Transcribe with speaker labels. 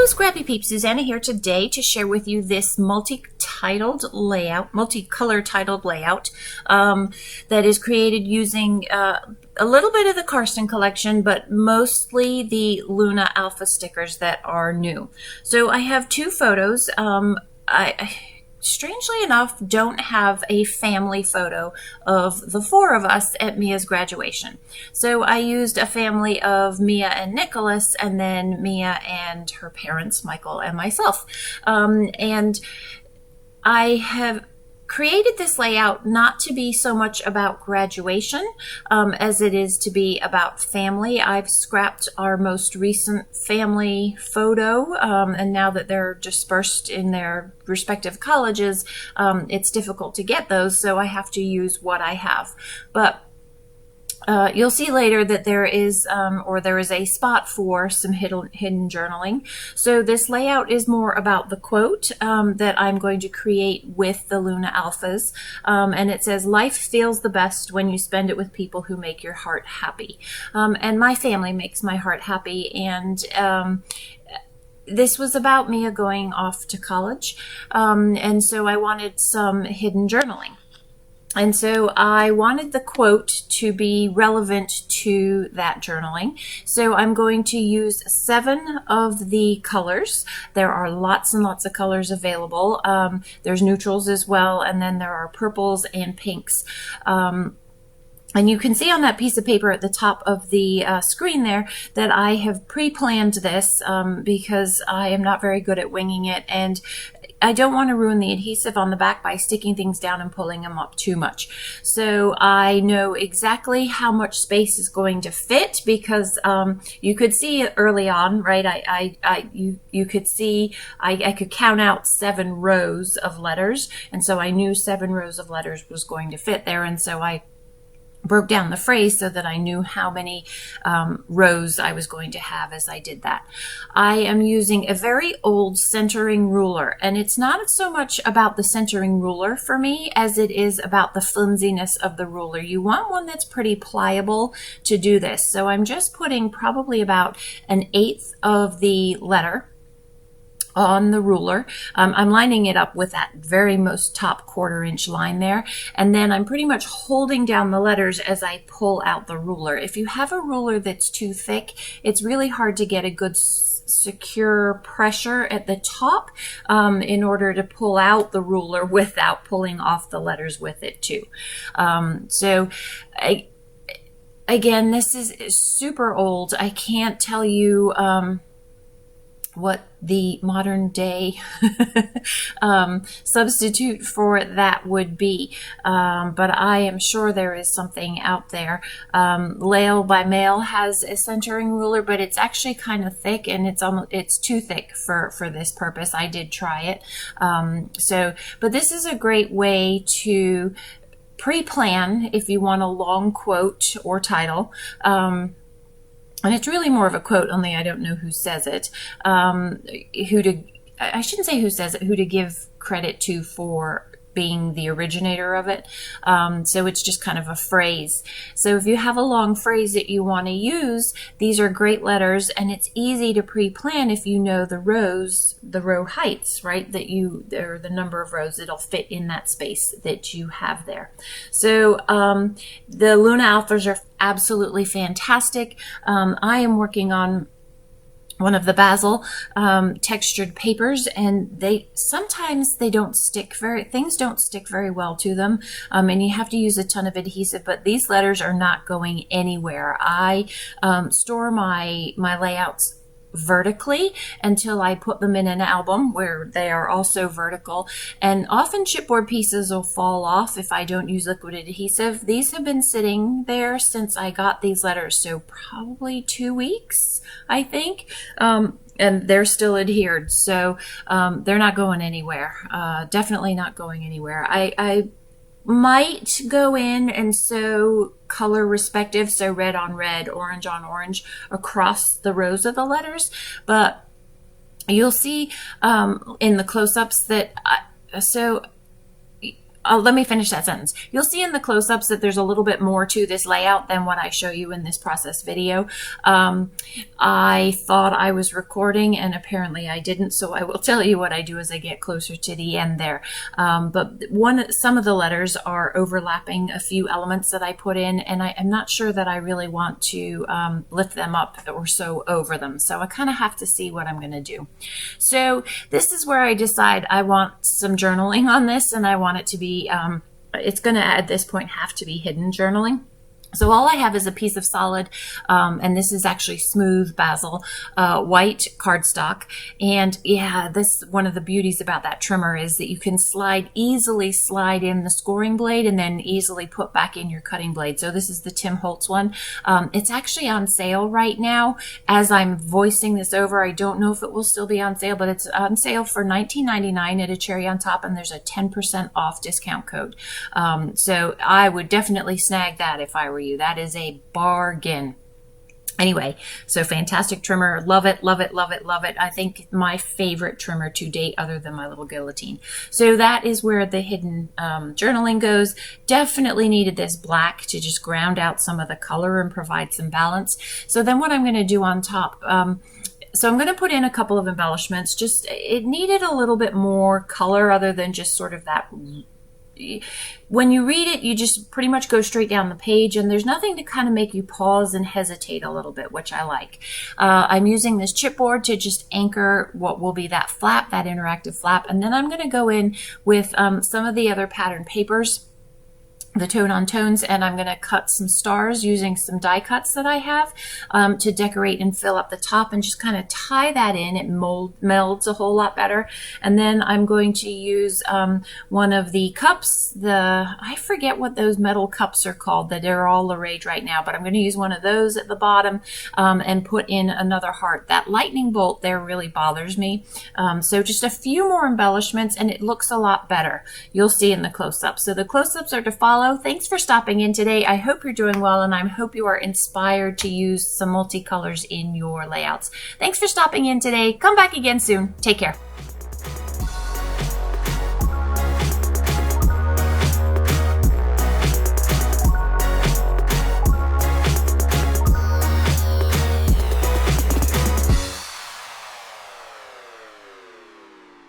Speaker 1: Hello Scrappy Peeps, Suzanna here today to share with you this multi-color titled layout that is created using a little bit of the Karsten collection, but mostly the Luna Alpha stickers that are new. So I have two photos. I strangely enough don't have a family photo of the four of us at Mia's graduation. So I used a family of Mia and Nicholas, and then Mia and her parents, Michael and myself. And I have created this layout not to be so much about graduation as it is to be about family. I've scrapped our most recent family photo, and now that they're dispersed in their respective colleges, it's difficult to get those, so I have to use what I have. But you'll see later that there is a spot for some hidden journaling. So this layout is more about the quote that I'm going to create with the Luna Alphas. And it says, "Life feels the best when you spend it with people who make your heart happy." And my family makes my heart happy. And this was about Mia going off to college. And so I wanted some hidden journaling. And so I wanted the quote to be relevant to that journaling. So I'm going to use 7 of the colors. There are lots and lots of colors available. There's neutrals as well, and then there are purples and pinks. And you can see on that piece of paper at the top of the screen there that I have pre-planned this because I am not very good at winging it, and I don't want to ruin the adhesive on the back by sticking things down and pulling them up too much. So I know exactly how much space is going to fit because you could see early on, right? You could see I could count out 7 rows of letters, and so I knew 7 rows of letters was going to fit there, and so I broke down the phrase so that I knew how many rows I was going to have as I did that. I am using a very old centering ruler, and it's not so much about the centering ruler for me as it is about the flimsiness of the ruler. You want one that's pretty pliable to do this. So I'm just putting probably about 1/8 of the letter on the ruler. I'm lining it up with that very most top 1/4 inch line there, and then I'm pretty much holding down the letters as I pull out the ruler. If you have a ruler that's too thick, it's really hard to get a good secure pressure at the top in order to pull out the ruler without pulling off the letters with it too. Again, this is super old. I can't tell you what the modern day substitute for that would be. But I am sure there is something out there. Lail by Mail has a centering ruler, but it's actually kind of thick, and it's too thick for this purpose. I did try it. But this is a great way to pre-plan if you want a long quote or title. And it's really more of a quote, only I don't know who says it. I shouldn't say who says it, who to give credit to for being the originator of it. So it's just kind of a phrase. So if you have a long phrase that you want to use, these are great letters, and it's easy to pre-plan if you know the row heights, right? Or the number of rows that'll fit in that space that you have there. So the Luna Alphas are absolutely fantastic. I am working on one of the basil textured papers, and sometimes things don't stick very well to them, and you have to use a ton of adhesive, but these letters are not going anywhere. I store my layouts vertically until I put them in an album where they are also vertical, and often chipboard pieces will fall off if I don't use liquid adhesive. These have been sitting there since I got these letters, so probably 2 weeks, I think, and they're still adhered, so they're not going anywhere. Definitely not going anywhere. I might go in and sew color respective, so red on red, orange on orange across the rows of the letters, but you'll see in the close-ups that let me finish that sentence. You'll see in the close-ups that there's a little bit more to this layout than what I show you in this process video. I thought I was recording and apparently I didn't, so I will tell you what I do as I get closer to the end there. But some of the letters are overlapping a few elements that I put in, and I'm not sure that I really want to lift them up or sew over them. So I kind of have to see what I'm going to do. So this is where I decide I want some journaling on this, and I want it to be it's going to at this point have to be hidden journaling. So all I have is a piece of solid, and this is actually smooth basil, white cardstock. And yeah, this one of the beauties about that trimmer is that you can easily slide in the scoring blade and then easily put back in your cutting blade. So this is the Tim Holtz one. It's actually on sale right now. As I'm voicing this over, I don't know if it will still be on sale, but it's on sale for $19.99 at a cherry on top, and there's a 10% off discount code. So I would definitely snag that if I were you. That is a bargain. Anyway, so fantastic trimmer. Love it, love it, love it, love it. I think my favorite trimmer to date other than my little guillotine. So that is where the hidden journaling goes. Definitely needed this black to just ground out some of the color and provide some balance. So then what I'm going to do on top, so I'm going to put in a couple of embellishments. Just, it needed a little bit more color other than just sort of that. When you read it, you just pretty much go straight down the page, and there's nothing to kind of make you pause and hesitate a little bit, which I like. I'm using this chipboard to just anchor what will be that flap, that interactive flap, and then I'm going to go in with some of the other pattern papers, the tone on tones, and I'm going to cut some stars using some die cuts that I have to decorate and fill up the top and just kind of tie that in. It melds a whole lot better. And then I'm going to use one of the cups, I forget what those metal cups are called that are all the rage right now, but I'm going to use one of those at the bottom and put in another heart. That lightning bolt there really bothers me. So just a few more embellishments and it looks a lot better. You'll see in the close-ups. So the close-ups are to follow. Thanks for stopping in today. I hope you're doing well, and I hope you are inspired to use some multicolors in your layouts. Thanks for stopping in today. Come back again soon. Take care.